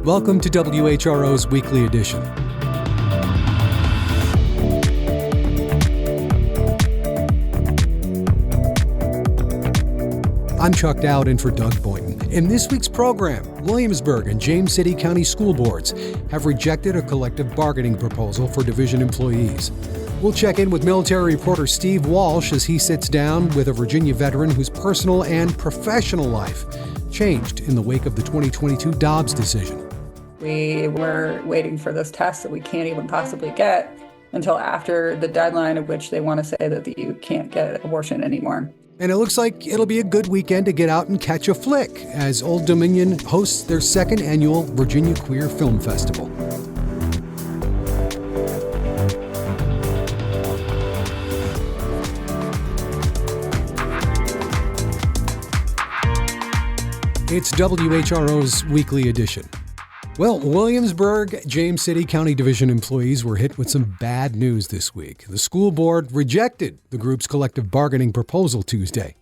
Welcome to WHRO's Weekly Edition. I'm Chuck Dowd in for Doug Boynton. In this week's program, Williamsburg and James City County School Boards have rejected a collective bargaining proposal for division employees. We'll check in with military reporter Steve Walsh as he sits down with a Virginia veteran whose personal and professional life changed in the wake of the 2022 Dobbs decision. We were waiting for this test that we can't even possibly get until after the deadline of which they want to say that you can't get abortion anymore. And it looks like it'll be a good weekend to get out and catch a flick as Old Dominion hosts their second annual Virginia Queer Film Festival. It's WHRO's Weekly Edition. Well, Williamsburg, James City County Division employees were hit with some bad news this week. The school board rejected the group's collective bargaining proposal Tuesday.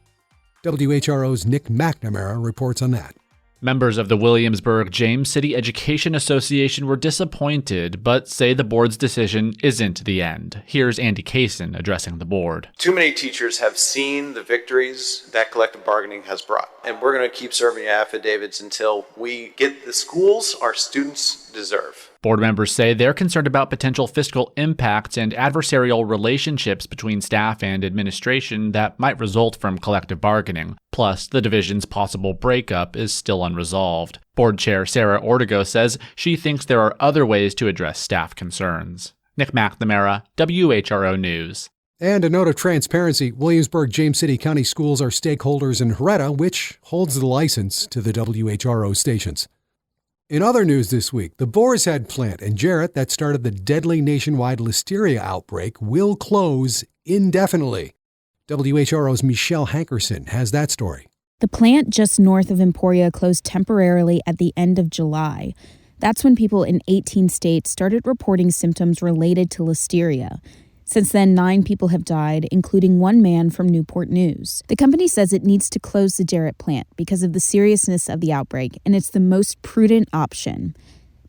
WHRO's Nick McNamara reports on that. Members of the Williamsburg James City Education Association were disappointed, but say the board's decision isn't the end. Here's Andy Kaysen addressing the board. Too many teachers have seen the victories that collective bargaining has brought, and we're going to keep serving affidavits until we get the schools our students deserve. Board members say they're concerned about potential fiscal impacts and adversarial relationships between staff and administration that might result from collective bargaining. Plus, the division's possible breakup is still unresolved. Board Chair Sarah Ortego says she thinks there are other ways to address staff concerns. Nick McNamara, WHRO News. And a note of transparency, Williamsburg, James City County Schools are stakeholders in Heretta, which holds the license to the WHRO stations. In other news this week, the Boar's Head plant in Jarrett that started the deadly nationwide listeria outbreak will close indefinitely. WHRO's Michelle Hankerson has that story. The plant just north of Emporia closed temporarily at the end of July. That's when people in 18 states started reporting symptoms related to listeria. Since then, 9 people have died, including one man from Newport News. The company says it needs to close the Jarrett plant because of the seriousness of the outbreak, and it's the most prudent option.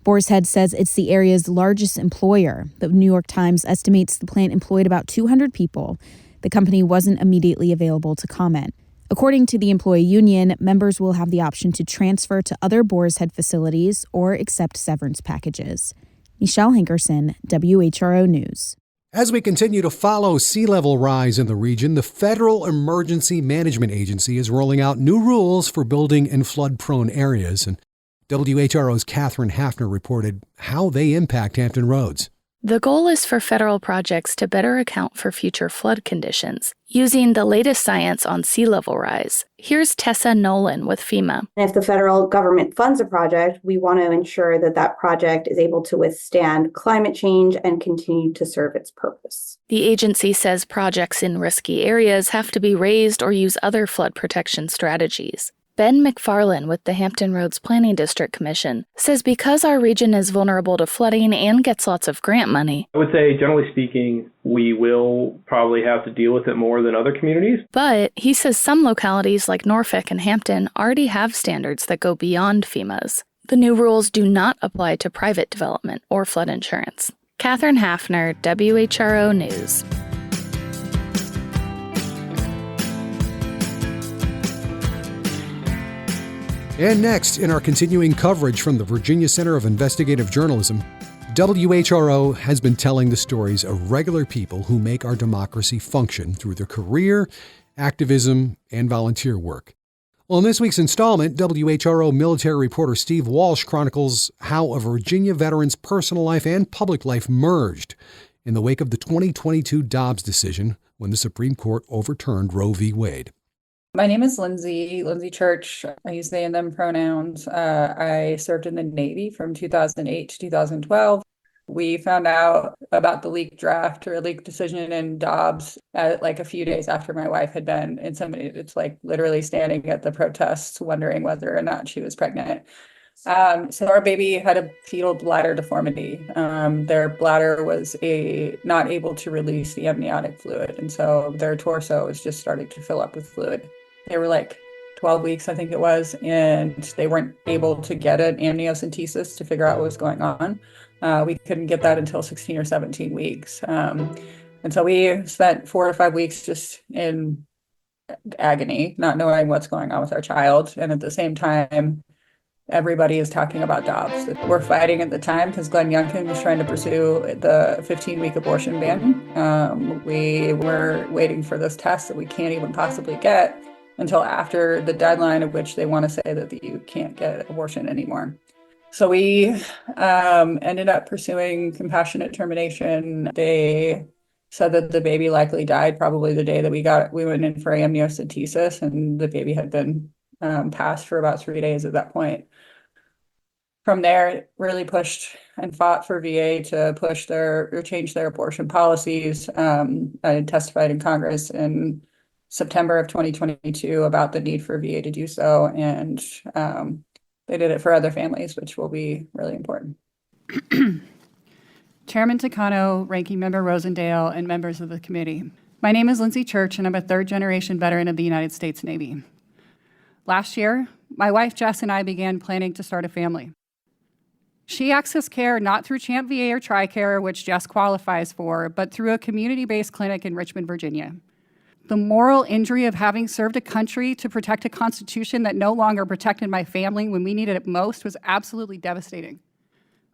Boar's Head says it's the area's largest employer. The New York Times estimates the plant employed about 200 people. The company wasn't immediately available to comment. According to the employee union, members will have the option to transfer to other Boar's Head facilities or accept severance packages. Michelle Hankerson, WHRO News. As we continue to follow sea level rise in the region, the Federal Emergency Management Agency is rolling out new rules for building in flood-prone areas. And WHRO's Catherine Hafner reported how they impact Hampton roads. The goal is for federal projects to better account for future flood conditions, using the latest science on sea level rise. Here's Tessa Nolan with FEMA. If the federal government funds a project, we want to ensure that that project is able to withstand climate change and continue to serve its purpose. The agency says projects in risky areas have to be raised or use other flood protection strategies. Ben McFarland with the Hampton Roads Planning District Commission says because our region is vulnerable to flooding and gets lots of grant money, I would say, generally speaking, we will probably have to deal with it more than other communities. But he says some localities like Norfolk and Hampton already have standards that go beyond FEMA's. The new rules do not apply to private development or flood insurance. Catherine Hafner, WHRO News. And next, in our continuing coverage from the Virginia Center of Investigative Journalism, WHRO has been telling the stories of regular people who make our democracy function through their career, activism, and volunteer work. Well, in this week's installment, WHRO military reporter Steve Walsh chronicles how a Virginia veteran's personal life and public life merged in the wake of the 2022 Dobbs decision when the Supreme Court overturned Roe v. Wade. My name is Lindsay Church. I use they and them pronouns. I served in the Navy from 2008 to 2012. We found out about the leaked draft or leaked decision in Dobbs like a few days after my wife had been it's like literally standing at the protests wondering whether or not she was pregnant. So our baby had a fetal bladder deformity. Their bladder was not able to release the amniotic fluid. And so their torso was just starting to fill up with fluid. They were like 12 weeks, I think it was, and they weren't able to get an amniocentesis to figure out what was going on. We couldn't get that until 16 or 17 weeks. And so we spent 4 to 5 weeks just in agony, not knowing what's going on with our child. And at the same time, everybody is talking about Dobbs. We're fighting at the time because Glenn Youngkin was trying to pursue the 15-week abortion ban. We were waiting for this test that we can't even possibly get until after the deadline of which they want to say that you can't get abortion anymore. So we ended up pursuing compassionate termination. They said that the baby likely died probably the day that we went in for amniocentesis, and the baby had been passed for about 3 days at that point. From there, really pushed and fought for VA to push change their abortion policies. I testified in Congress in September of 2022 about the need for VA to do so, and they did it for other families, which will be really important. Chairman Takano, Ranking Member Rosendale, and members of the committee. My name is Lindsay Church, and I'm a third-generation veteran of the United States Navy. Last year, my wife Jess and I began planning to start a family. She accessed care not through Champ VA or TRICARE, which Jess qualifies for, but through a community-based clinic in Richmond, Virginia. The moral injury of having served a country to protect a constitution that no longer protected my family when we needed it most was absolutely devastating.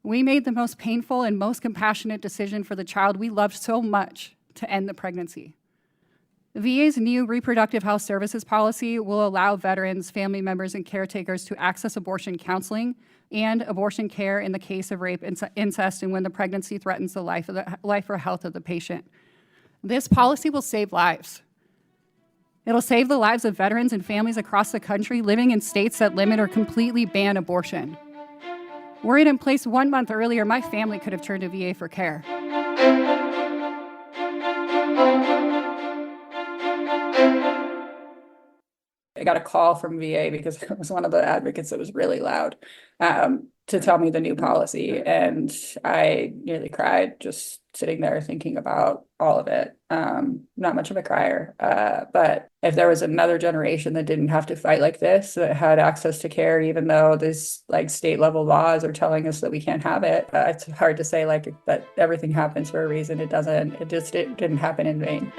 We made the most painful and most compassionate decision for the child we loved so much to end the pregnancy. VA's new reproductive health services policy will allow veterans, family members, and caretakers to access abortion counseling and abortion care in the case of rape, incest, and when the pregnancy threatens the life or health of the patient. This policy will save lives. It'll save the lives of veterans and families across the country living in states that limit or completely ban abortion. Were it in place 1 month earlier, my family could have turned to VA for care. I got a call from VA because it was one of the advocates that was really loud to tell me the new policy. And I nearly cried just sitting there thinking about all of it. Not much of a crier, but if there was another generation that didn't have to fight like this, that had access to care, even though this state level laws are telling us that we can't have it, it's hard to say that everything happens for a reason. It doesn't. It didn't happen in vain.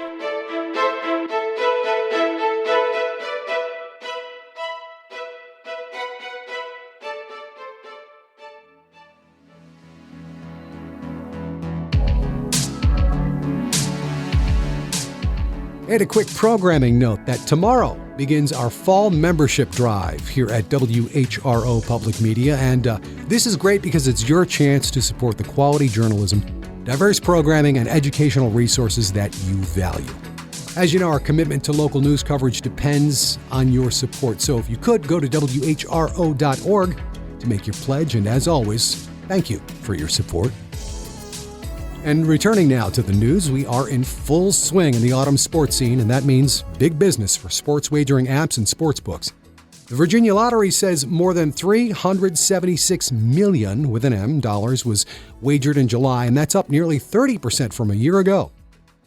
And a quick programming note that tomorrow begins our fall membership drive here at WHRO Public Media. And this is great because it's your chance to support the quality journalism, diverse programming, and educational resources that you value. As you know, our commitment to local news coverage depends on your support. So if you could, go to WHRO.org to make your pledge. And as always, thank you for your support. And returning now to the news, we are in full swing in the autumn sports scene, and that means big business for sports wagering apps and sports books. The Virginia Lottery says more than $376 million with an M dollars was wagered in July, and that's up nearly 30% from a year ago.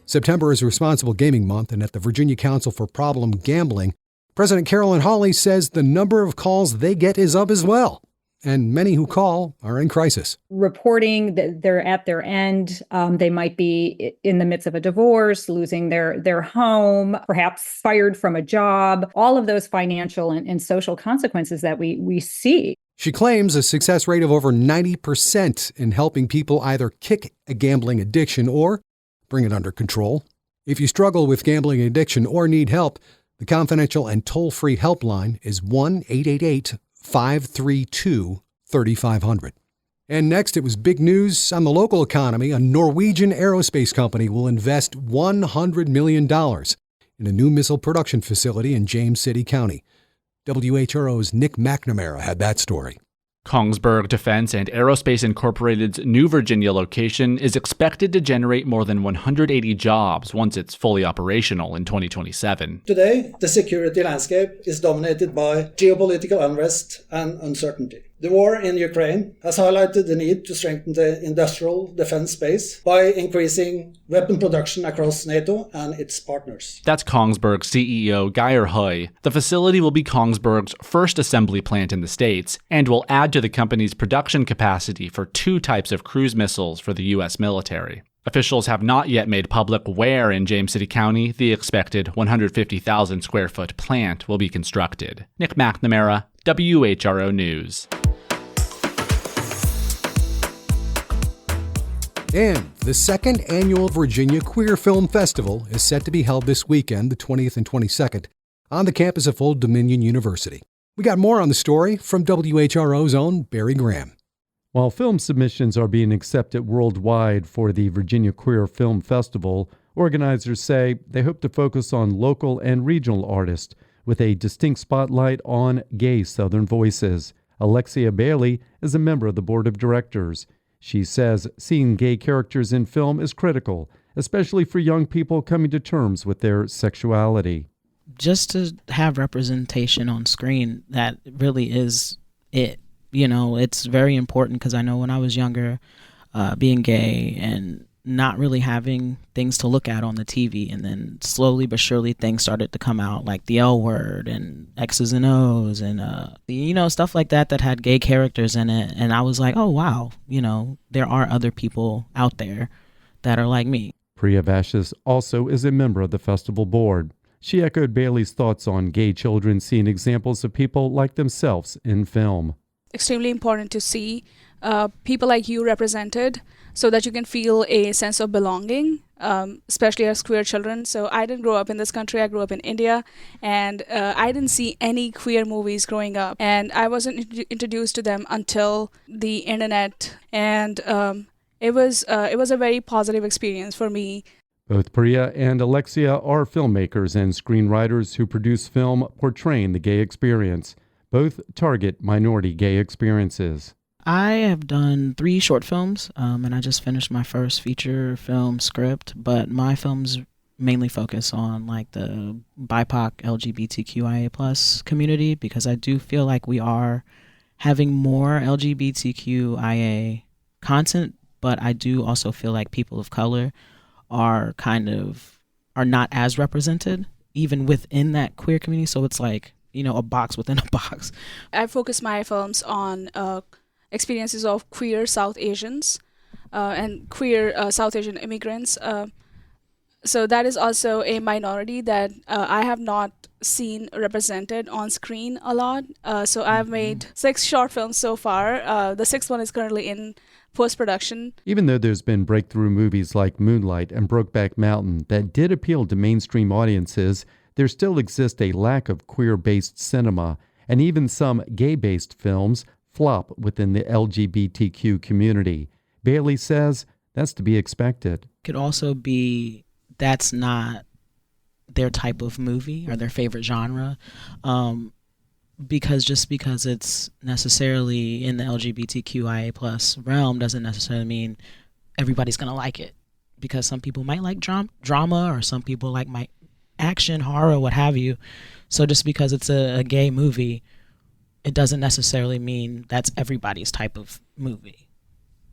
September is Responsible Gaming Month, and at the Virginia Council for Problem Gambling, President Carolyn Hawley says the number of calls they get is up as well. And many who call are in crisis. Reporting that they're at their end. They might be in the midst of a divorce, losing their home, perhaps fired from a job. All of those financial and social consequences that we see. She claims a success rate of over 90% in helping people either kick a gambling addiction or bring it under control. If you struggle with gambling addiction or need help, the confidential and toll-free helpline is 1-888-532-3500. And next, it was big news on the local economy. A Norwegian aerospace company will invest $100 million in a new missile production facility in James City County. WHRO's Nick McNamara had that story. Kongsberg Defense and Aerospace Incorporated's new Virginia location is expected to generate more than 180 jobs once it's fully operational in 2027. Today, the security landscape is dominated by geopolitical unrest and uncertainty. The war in Ukraine has highlighted the need to strengthen the industrial defense space by increasing weapon production across NATO and its partners. That's Kongsberg CEO Geir Høy. The facility will be Kongsberg's first assembly plant in the States and will add to the company's production capacity for 2 types of cruise missiles for the U.S. military. Officials have not yet made public where in James City County the expected 150,000 square foot plant will be constructed. Nick McNamara, WHRO News. And the second annual Virginia Queer Film Festival is set to be held this weekend, the 20th and 22nd, on the campus of Old Dominion University. We got more on the story from WHRO's own Barry Graham. While film submissions are being accepted worldwide for the Virginia Queer Film Festival, organizers say they hope to focus on local and regional artists with a distinct spotlight on gay Southern voices. Alexia Bailey is a member of the board of directors. She says seeing gay characters in film is critical, especially for young people coming to terms with their sexuality. Just to have representation on screen, that really is it. You know, it's very important because I know when I was younger, being gay and not really having things to look at on the TV, and then slowly but surely things started to come out like the L word and X's and O's and stuff like that had gay characters in it, and I was like, oh wow, there are other people out there that are like me. Priya Vashis also is a member of the festival board. She echoed Bailey's thoughts on gay children seeing examples of people like themselves in film. Extremely important to see people like you represented so that you can feel a sense of belonging, especially as queer children. So I didn't grow up in this country. I grew up in India, and I didn't see any queer movies growing up. And I wasn't introduced to them until the internet. And it was a very positive experience for me. Both Priya and Alexia are filmmakers and screenwriters who produce film portraying the gay experience. Both target minority gay experiences. I have done 3 short films, and I just finished my first feature film script, but my films mainly focus on like the BIPOC LGBTQIA+ community, because I do feel like we are having more LGBTQIA content, but I do also feel like people of color are not as represented even within that queer community. So it's like, a box within a box. I focus my films on experiences of queer South Asians and queer South Asian immigrants. So that is also a minority that I have not seen represented on screen a lot. So I've made 6 short films so far. The 6th one is currently in post-production. Even though there's been breakthrough movies like Moonlight and Brokeback Mountain that did appeal to mainstream audiences, there still exists a lack of queer-based cinema, and even some gay-based films flop within the LGBTQ community. Bailey says that's to be expected. Could also be that's not their type of movie or their favorite genre, because it's necessarily in the LGBTQIA+ realm doesn't necessarily mean everybody's going to like it, because some people might like drama or some people like action, horror, what have you. So just because it's a gay movie, it doesn't necessarily mean that's everybody's type of movie,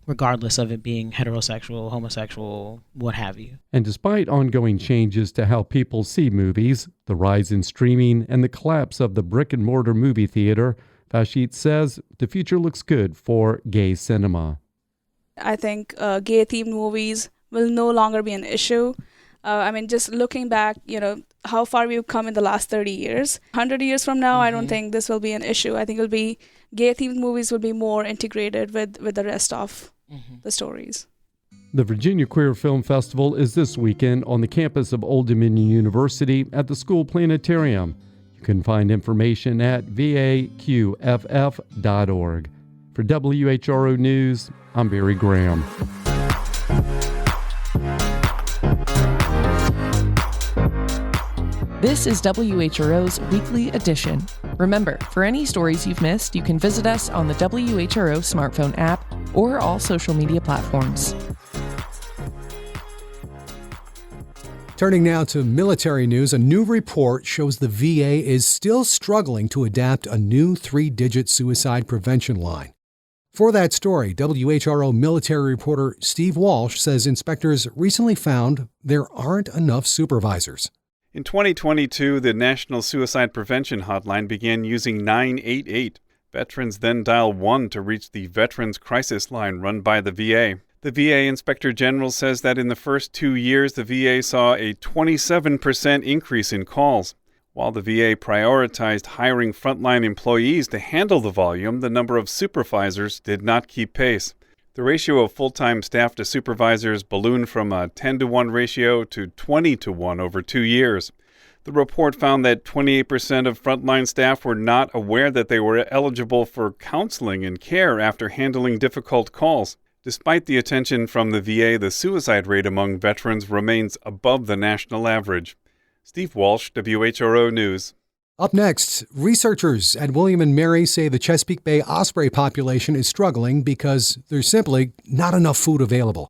regardless of it being heterosexual, homosexual, what have you. And despite ongoing changes to how people see movies, the rise in streaming, and the collapse of the brick-and-mortar movie theater, Vashit says the future looks good for gay cinema. I think gay-themed movies will no longer be an issue. Just looking back, how far we've come in the last 30 years. 100 years from now, I don't think this will be an issue. I think it'll be gay-themed movies will be more integrated with the rest of the stories. The Virginia Queer Film Festival is this weekend on the campus of Old Dominion University at the school planetarium. You can find information at vaqff.org. For WHRO News, I'm Barry Graham. This is WHRO's Weekly Edition. Remember, for any stories you've missed, you can visit us on the WHRO smartphone app or all social media platforms. Turning now to military news, a new report shows the VA is still struggling to adapt a new 3-digit suicide prevention line. For that story, WHRO military reporter Steve Walsh says inspectors recently found there aren't enough supervisors. In 2022, the National Suicide Prevention Hotline began using 988. Veterans then dial 1 to reach the Veterans Crisis Line run by the VA. The VA Inspector General says that in the first 2 years, the VA saw a 27% increase in calls. While the VA prioritized hiring frontline employees to handle the volume, the number of supervisors did not keep pace. The ratio of full-time staff to supervisors ballooned from a 10-to-1 ratio to 20-to-1 over 2 years. The report found that 28% of frontline staff were not aware that they were eligible for counseling and care after handling difficult calls. Despite the attention from the VA, the suicide rate among veterans remains above the national average. Steve Walsh, WHRO News. Up next, researchers at William & Mary say the Chesapeake Bay osprey population is struggling because there's simply not enough food available.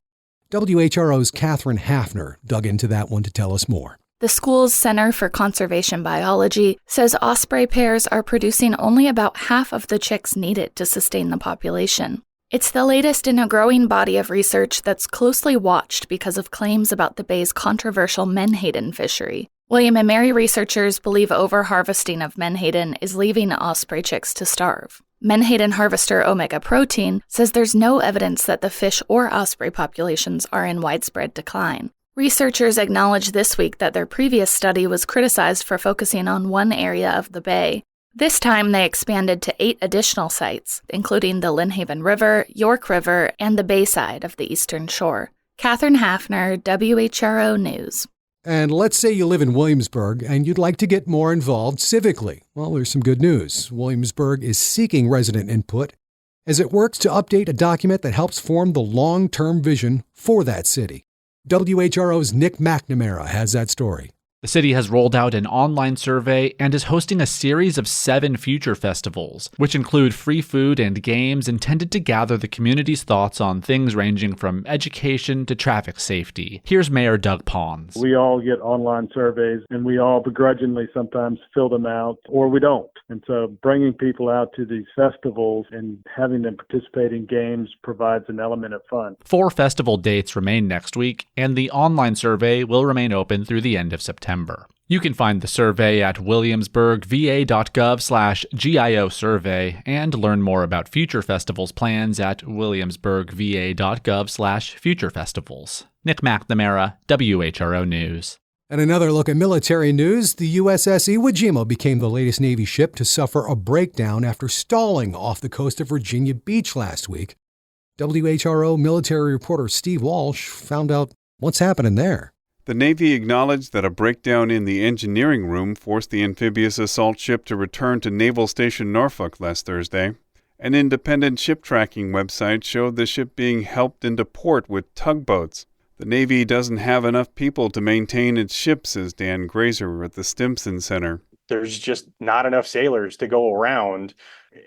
WHRO's Catherine Hafner dug into that one to tell us more. The school's Center for Conservation Biology says osprey pairs are producing only about half of the chicks needed to sustain the population. It's the latest in a growing body of research that's closely watched because of claims about the bay's controversial menhaden fishery. William & Mary researchers believe over-harvesting of menhaden is leaving osprey chicks to starve. Menhaden harvester Omega Protein says there's no evidence that the fish or osprey populations are in widespread decline. Researchers acknowledged this week that their previous study was criticized for focusing on one area of the bay. This time, they expanded to 8 additional sites, including the Lynnhaven River, York River, and the bayside of the eastern shore. Catherine Hafner, WHRO News. And let's say you live in Williamsburg and you'd like to get more involved civically. Well, there's some good news. Williamsburg is seeking resident input as it works to update a document that helps form the long-term vision for that city. WHRO's Nick McNamara has that story. The city has rolled out an online survey and is hosting a series of 7 future festivals, which include free food and games intended to gather the community's thoughts on things ranging from education to traffic safety. Here's Mayor Doug Pons. We all get online surveys, and we all begrudgingly sometimes fill them out, or we don't. And so bringing people out to these festivals and having them participate in games provides an element of fun. 4 festival dates remain next week, and the online survey will remain open through the end of September. You can find the survey at williamsburgva.gov/GIO survey and learn more about future festivals plans at williamsburgva.gov/future festivals. Nick McNamara, WHRO News. And another look at military news, the USS Iwo Jima became the latest Navy ship to suffer a breakdown after stalling off the coast of Virginia Beach last week. WHRO military reporter Steve Walsh found out what's happening there. The Navy acknowledged that a breakdown in the engineering room forced the amphibious assault ship to return to Naval Station Norfolk last Thursday. An independent ship tracking website showed the ship being helped into port with tugboats. The Navy doesn't have enough people to maintain its ships, says Dan Grazer at the Stimson Center. There's just not enough sailors to go around.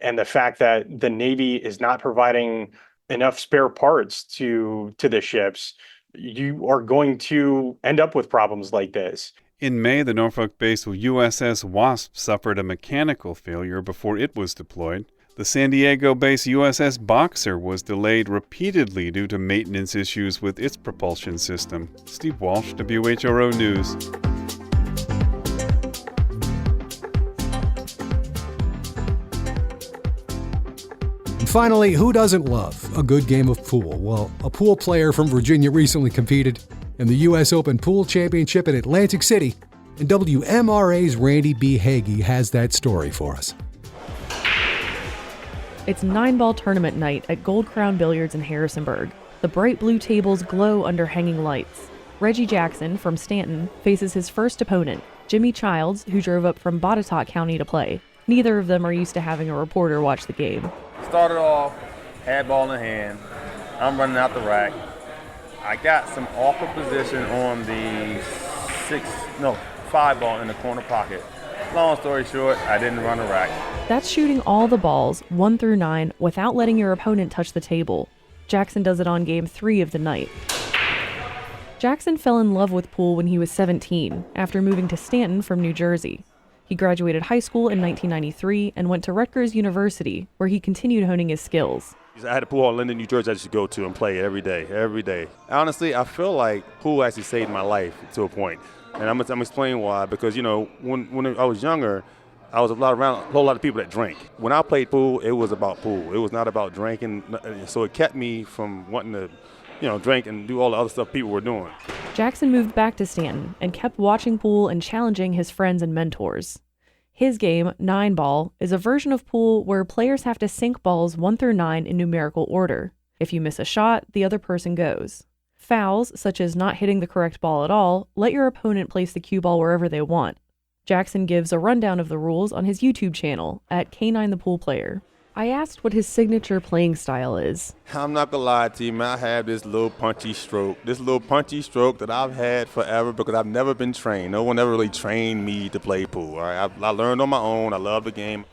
And the fact that the Navy is not providing enough spare parts to the ships, you are going to end up with problems like this. In May, the Norfolk-based USS Wasp suffered a mechanical failure before it was deployed. The San Diego-based USS Boxer was delayed repeatedly due to maintenance issues with its propulsion system. Steve Walsh, WHRO News. And finally, who doesn't love a good game of pool? Well, a pool player from Virginia recently competed in the U.S. Open Pool Championship in Atlantic City, and WMRA's Randy B. Hagee has that story for us. It's 9-ball tournament night at Gold Crown Billiards in Harrisonburg. The bright blue tables glow under hanging lights. Reggie Jackson from Stanton faces his first opponent, Jimmy Childs, who drove up from Botetourt County to play. Neither of them are used to having a reporter watch the game. Started off, had ball in hand. I'm running out the rack. I got some awkward position on the 5 ball in the corner pocket. Long story short, I didn't run a rack. That's shooting all the balls, 1 through 9, without letting your opponent touch the table. Jackson does it on game 3 of the night. Jackson fell in love with pool when he was 17, after moving to Stanton from New Jersey. He graduated high school in 1993 and went to Rutgers University, where he continued honing his skills. I had a pool hall in Linden, New Jersey I used to go to and play every day. Honestly, I feel like pool actually saved my life to a point. And I'm explaining why, because, when I was younger, I was around a whole lot of people that drank. When I played pool, it was about pool. It was not about drinking, so it kept me from wanting to drink and do all the other stuff people were doing. Jackson moved back to Stanton and kept watching pool and challenging his friends and mentors. His game, 9-ball, is a version of pool where players have to sink balls 1 through 9 in numerical order. If you miss a shot, the other person goes. Fouls, such as not hitting the correct ball at all, let your opponent place the cue ball wherever they want. Jackson gives a rundown of the rules on his YouTube channel at K9 the Pool Player. I asked what his signature playing style is. I'm not gonna lie to you, man. I have this little punchy stroke that I've had forever because I've never been trained. No one ever really trained me to play pool. All right? I learned on my own. I love the game.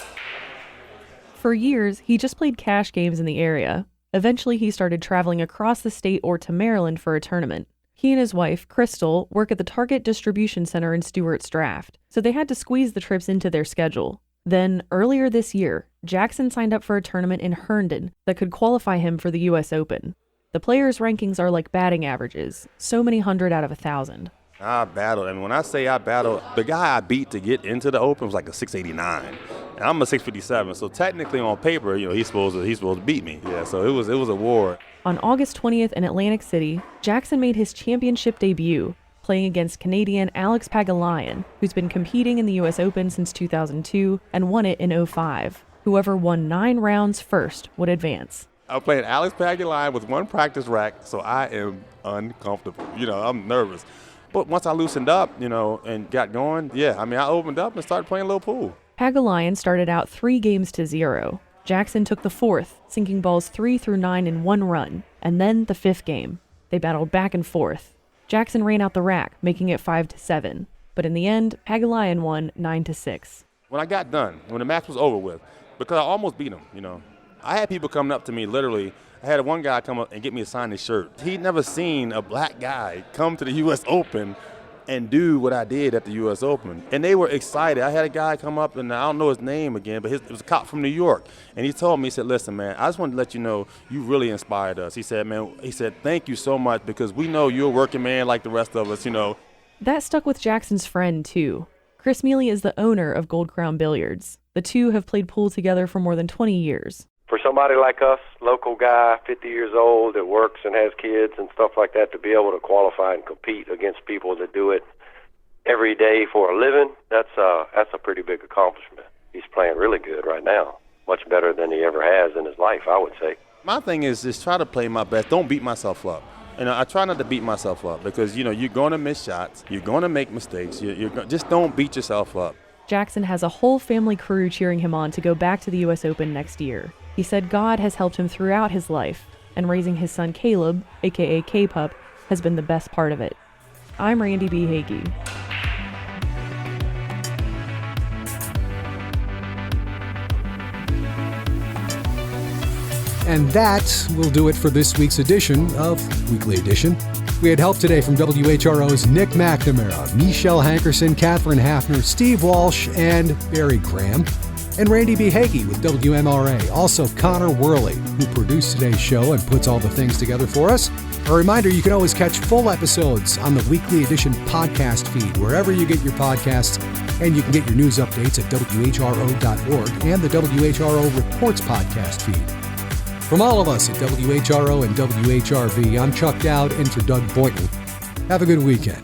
For years, he just played cash games in the area. Eventually, he started traveling across the state or to Maryland for a tournament. He and his wife, Crystal, work at the Target Distribution Center in Stewart's Draft, so they had to squeeze the trips into their schedule. Then, earlier this year, Jackson signed up for a tournament in Herndon that could qualify him for the U.S. Open. The players' rankings are like batting averages, so many hundred out of 1,000. I battled, and when I say I battled, the guy I beat to get into the Open was like a 689, and I'm a 657. So technically, on paper, he's supposed to beat me. Yeah, so it was a war. On August 20th in Atlantic City, Jackson made his championship debut, playing against Canadian Alex Pagulayan, who's been competing in the U.S. Open since 2002 and won it in 2005. Whoever won 9 rounds first would advance. I played Alex Pagulayan with 1 practice rack, so I am uncomfortable. I'm nervous. But once I loosened up, and got going, I opened up and started playing a little pool. Pagulayan started out 3 games to 0. Jackson took the 4th, sinking balls 3 through 9 in 1 run, and then the 5th game. They battled back and forth. Jackson ran out the rack, making it 5-7. But in the end, Pagulayan won 9-6. When I got done, when the match was over with, because I almost beat him, I had people coming up to me, literally. I had one guy come up and get me to sign his shirt. He'd never seen a black guy come to the U.S. Open and do what I did at the U.S. Open. And they were excited. I had a guy come up, and I don't know his name again, but it was a cop from New York. And he told me, he said, listen, man, I just wanted to let you know you really inspired us. He said, thank you so much because we know you're a working man like the rest of us, That stuck with Jackson's friend, too. Chris Mealy is the owner of Gold Crown Billiards. The two have played pool together for more than 20 years. For somebody like us, local guy, 50 years old, that works and has kids and stuff like that, to be able to qualify and compete against people that do it every day for a living, that's a pretty big accomplishment. He's playing really good right now, much better than he ever has in his life, I would say. My thing is just try to play my best. Don't beat myself up. I try not to beat myself up because, you're going to miss shots. You're going to make mistakes. Just don't beat yourself up. Jackson has a whole family crew cheering him on to go back to the U.S. Open next year. He said God has helped him throughout his life, and raising his son Caleb, a.k.a. K-Pup, has been the best part of it. I'm Randy B. Hagee. And that will do it for this week's edition of Weekly Edition. We had help today from WHRO's Nick McNamara, Michelle Hankerson, Catherine Hafner, Steve Walsh, and Barry Graham. And Randy B. Hagee with WMRA. Also Connor Worley, who produced today's show and puts all the things together for us. A reminder, you can always catch full episodes on the Weekly Edition podcast feed, wherever you get your podcasts. And you can get your news updates at WHRO.org and the WHRO Reports podcast feed. From all of us at WHRO and WHRV, I'm Chuck Dowd in for Doug Boynton. Have a good weekend.